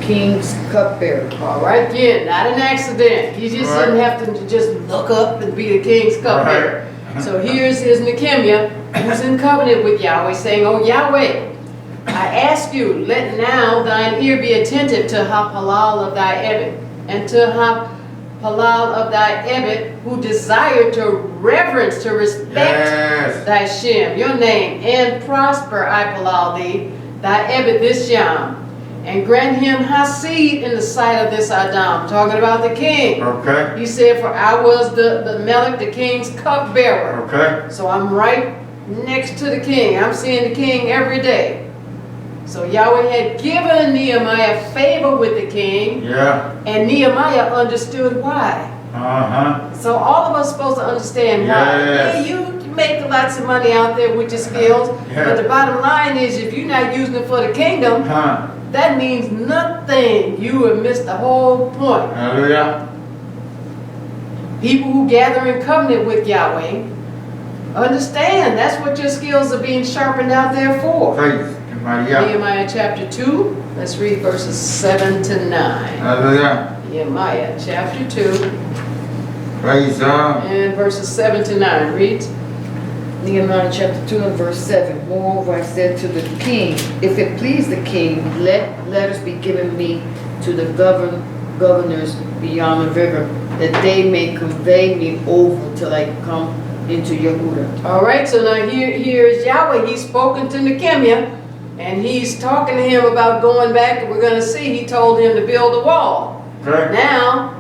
king's cupbearer. all right, again, not an accident. He just Right. didn't have to just look up and be the king's cupbearer. So here's his Nehemiah, who's in covenant with Yahweh, saying, "Oh Yahweh, I ask you, let now thine ear be attentive to Halal of thy Ebed, and to Halal of thy Ebed, who desire to reverence, to respect Yes. thy Shem, your name, and prosper, I halal thee, thy Ebed this Yom, and grant him hasid in the sight of this Adam," talking about the king. Okay. He said, "For I was the Melech, the king's cupbearer." Okay. So I'm right next to the king. I'm seeing the king every day. So Yahweh had given Nehemiah favor with the king, Yeah. and Nehemiah understood why. Uh-huh. So all of us supposed to understand why. Yes. Yeah, you make lots of money out there with your skills, Yeah. but the bottom line is if you're not using it for the kingdom, Huh. that means nothing. You have missed the whole point. Hallelujah. People who gather in covenant with Yahweh understand that's what your skills are being sharpened out there for. Praise Maria. Nehemiah chapter 2, let's read verses 7 to 9. Hallelujah. Nehemiah chapter 2 Praise Him. and verses 7 to 9 reads, Nehemiah chapter 2 and verse 7. Moreover, I said to the king, if it please the king, let letters be given me to the governors beyond the river, that they may convey me over till I come into Yehuda. all right, so now here is Yahweh. He's spoken to Nehemiah, and he's talking to him about going back, and we're going to see he told him to build a wall. Okay. Now,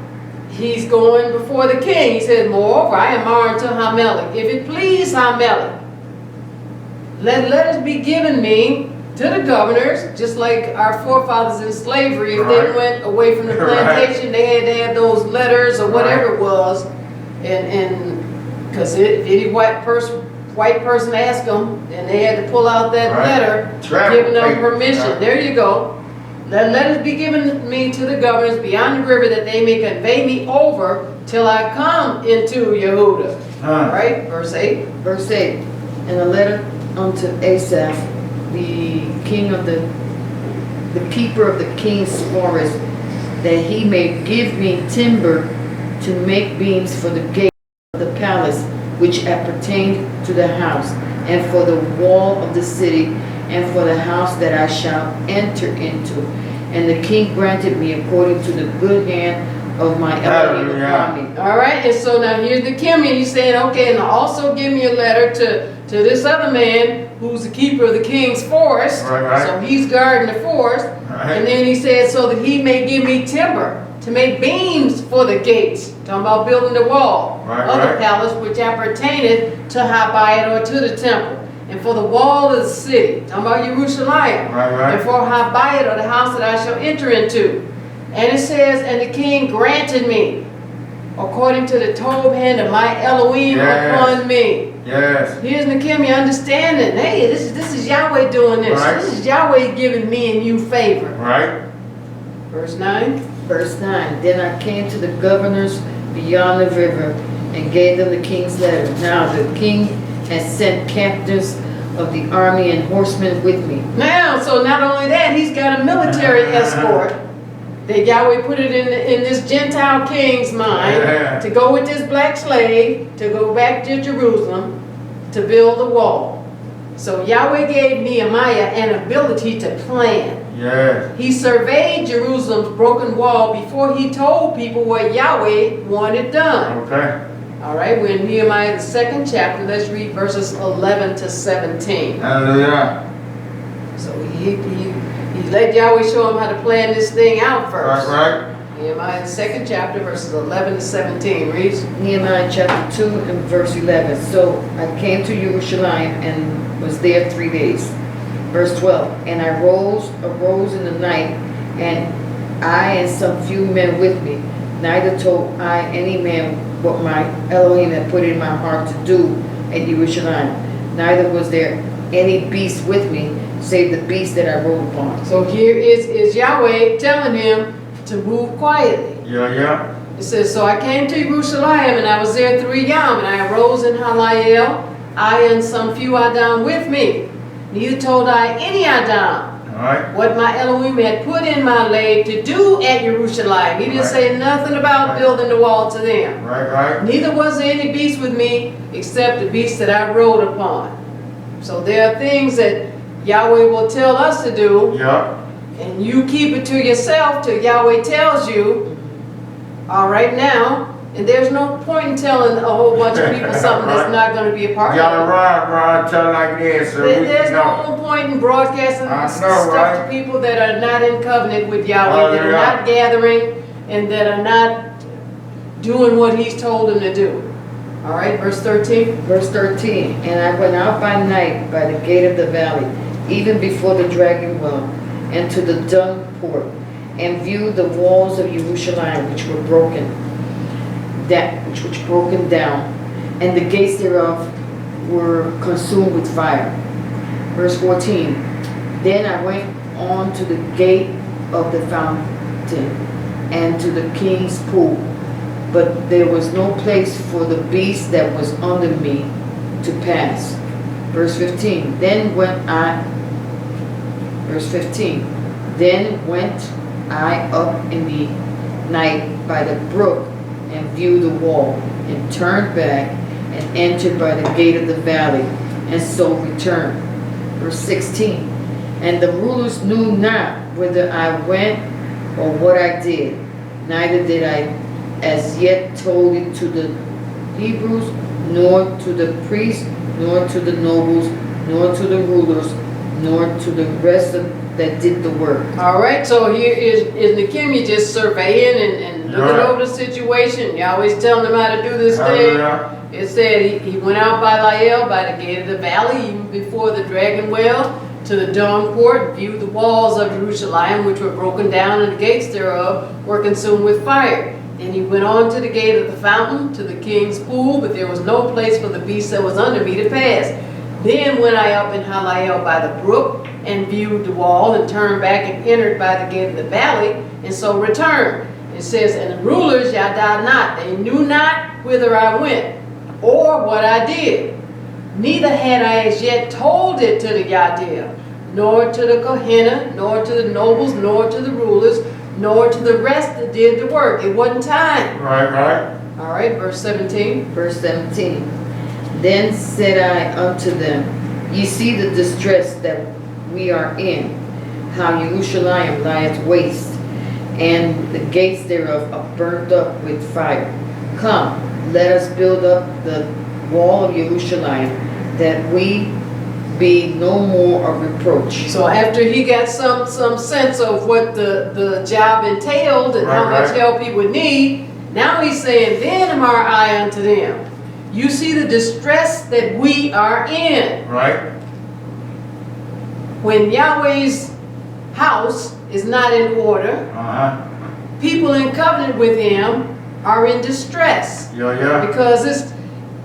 he's going before the king. He said, moreover, I am married to Hamelech. If it please Hamelech, let letters be given me to the governors, just like our forefathers in slavery. If they Right. went away from the plantation, they had to have those letters or whatever it was. And because any white person asked them, and they had to pull out that Right. letter Travel giving them papers, permission. right. There you go. Let letters be given me to the governors beyond the river, that they may convey me over till I come into Yehuda. All Huh. right, verse 8. Verse 8. And a letter unto Asaph, the king of the keeper of the king's forest, that he may give me timber to make beams for the gate of the palace, which appertained to the house, and for the wall of the city, and for the house that I shall enter into. And the king granted me according to the good hand of my Elohim upon me. All right, and so now here's the Kimmy. He's saying, okay, and also give me a letter to this other man who's the keeper of the king's forest. Right. So he's guarding the forest. Right. And then he said, so that he may give me timber to make beams for the gates. Talking about building the wall Right, of the right. palace, which appertaineth to Habayit, or to the temple. And for the wall of the city. Talking about Jerusalem. Right, right. And for Habayit, or the house that I shall enter into. And it says, and the king granted me, according to the Tob hand of my Elohim Yes. upon me. Yes. Here's Nehemiah understanding. Hey, this is Yahweh doing this. Right. This is Yahweh giving me and you favor. Right. Verse 9. Verse 9. Then I came to the governors beyond the river and gave them the king's letter. Now the king has sent captains of the army and horsemen with me. Now, so not only that, he's got a military escort. That Yahweh put it in this Gentile king's mind Yeah. to go with this black slave to go back to Jerusalem to build a wall. So Yahweh gave Nehemiah an ability to plan. Yes. He surveyed Jerusalem's broken wall before he told people what Yahweh wanted done. Okay. All right, we're in Nehemiah, the 2nd chapter. Let's read verses 11 to 17. Hallelujah. So he let Yahweh show him how to plan this thing out Right, first. right. Nehemiah, the 2nd chapter, verses 11 to 17. Reads. Nehemiah chapter 2 and verse 11. So I came to Jerusalem and was there 3 days. Verse 12. And I arose in the night, and I and some few men with me. Neither told I any man what my Elohim had put in my heart to do at Jerusalem. Neither was there any beast with me, save the beast that I rode upon. So here is Yahweh telling him to move quietly. Yeah, yeah. It says, so I came to Jerusalem, and I was there 3 yom, and I arose in Halayel, I and some few Adam with me. Neither told I any Adam All right. what my Elohim had put in my leg to do at Jerusalem. He didn't Right. say nothing about Right. building the wall to them. Right, right. Neither was there any beast with me except the beast that I rode upon. So there are things that Yahweh will tell us to do, Yeah. and you keep it to yourself till Yahweh tells you, all right now, and there's no point in telling a whole bunch of people something that's Right. not going to be a part Y'all of it. right, tell like this. So There's we know. no point in broadcasting I know, stuff right? to people that are not in covenant with Yahweh, that are yeah. not gathering, and that are not doing what He's told them to do. All right, verse 13. Verse 13. And I went out by night by the gate of the valley, even before the dragon well, and to the dung port, and viewed the walls of Jerusalem which were broken, which was broken down, and the gates thereof were consumed with fire. Verse 14. Then I went on to the gate of the fountain, and to the king's pool, but there was no place for the beast that was under me to pass. Verse 15. Then went I up in the night by the brook, and viewed the wall, and turned back, and entered by the gate of the valley, and so returned. Verse 16. And the rulers knew not whither I went or what I did, neither did I as yet told it to the Hebrews, nor to the priests, nor to the nobles, nor to the rulers, nor to the rest that did the work. All right, so here is Nehemiah just surveying and looking Right. over the situation. Yahweh's telling him how to do this thing. Hallelujah. It said he went out by Lael, by the gate of the valley, even before the dragon well, to the dung port, viewed the walls of Jerusalem, which were broken down, and the gates thereof were consumed with fire. And he went on to the gate of the fountain, to the king's pool, but there was no place for the beast that was under me to pass. Then went I up in Halayel by the brook, and viewed the wall, and turned back and entered by the gate of the valley, and so returned. It says, and the rulers yada not, they knew not whither I went, or what I did. Neither had I as yet told it to the Yadil, nor to the Kohenah, nor to the nobles, nor to the rulers, nor to the rest that did the work. It wasn't time. Right, right. All right, verse 17. Verse 17. Then said I unto them, Ye see the distress that we are in, how Jerusalem lieth waste, and the gates thereof are burnt up with fire. Come, let us build up the wall of Jerusalem, that we be no more a reproach. So after he got some sense of what the job entailed and how Right, much right. help he would need, now he's saying, then am our eye unto them. You see the distress that we are in. Right. When Yahweh's house is not in order, Uh-huh. people in covenant with him are in distress. Yeah, yeah. Because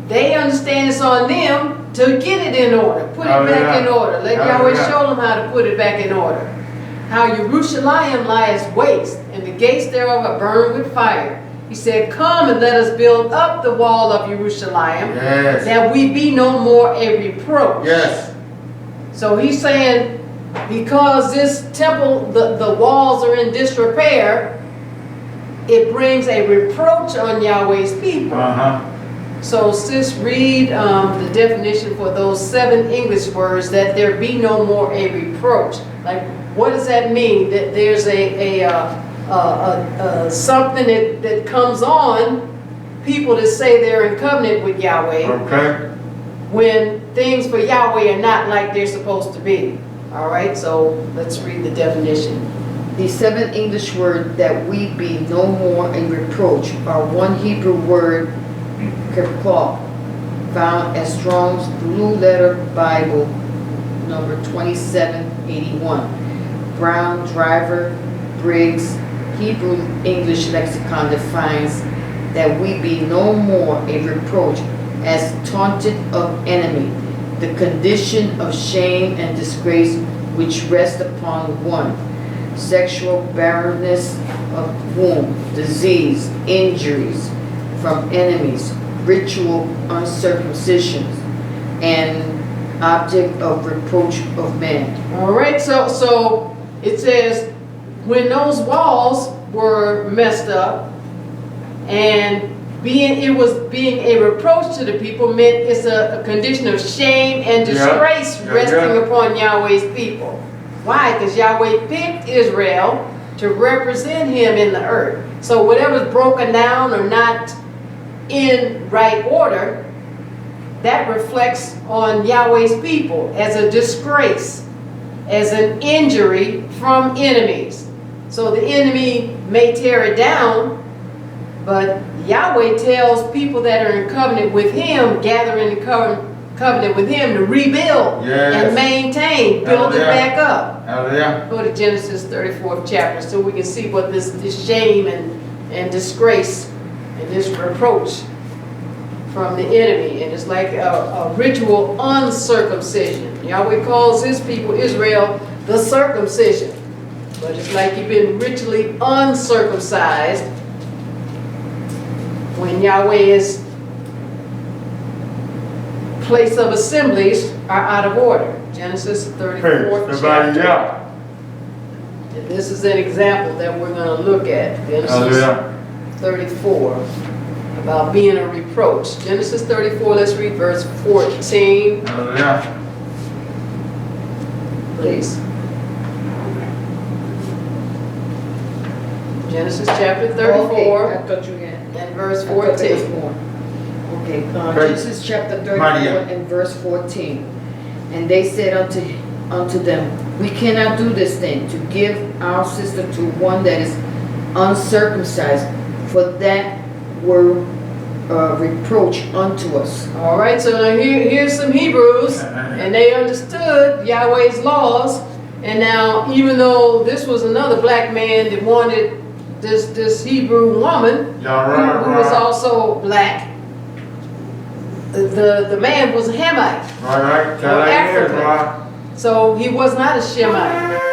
they understand it's on them to get it in order, put it back in order. Let Yahweh show them how to put it back in order. How Jerusalem lies waste, and the gates thereof are burned with fire. He said, come and let us build up the wall of Jerusalem, Yes. that we be no more a reproach. Yes. So he's saying, because this temple, the walls are in disrepair, it brings a reproach on Yahweh's people. Uh-huh. So sis, read the definition for those 7 English words, that there be no more a reproach. Like, what does that mean? That there's something that comes on people that say they're in covenant with Yahweh, Okay. when things for Yahweh are not like they're supposed to be. All right, so let's read the definition. The 7 English words that we be no more a reproach are one Hebrew word, kerpah, found as Strong's Blue Letter Bible, number 2781. Brown, Driver, Briggs, Hebrew English Lexicon defines that we be no more a reproach as taunted of enemy, the condition of shame and disgrace which rests upon one. Sexual barrenness of womb, disease, injuries from enemies, ritual uncircumcision, and object of reproach of man. All right, so it says when those walls were messed up and it was being a reproach to the people meant it's a condition of shame and disgrace resting upon Yahweh's people. Why? Because Yahweh picked Israel to represent him in the earth. So whatever's broken down or not in right order, that reflects on Yahweh's people as a disgrace, as an injury from enemies. So the enemy may tear it down, but Yahweh tells people that are in covenant with him, gathering in covenant with him, to rebuild and maintain, build it back up. Go to Genesis 34th chapter so we can see what this shame and disgrace and this reproach from the enemy. And it's like a ritual uncircumcision. Yahweh calls his people Israel the circumcision, but it's like you've been ritually uncircumcised when Yahweh's place of assemblies are out of order. Genesis 34th chapter. And this is an example that we're going to look at. Genesis 34, about being a reproach. Genesis 34, let's read verse 14. Please. Genesis chapter 34 I thought you had. and verse 14. Okay, Genesis chapter 34 and verse 14. And they said unto them, we cannot do this thing, to give our sister to one that is uncircumcised, for that were reproach unto us. All right, so now here's some Hebrews, and they understood Yahweh's laws. And now, even though this was another black man that wanted this Hebrew woman, who was also black, the man was a Hamite, or African. So he was not a Shemite.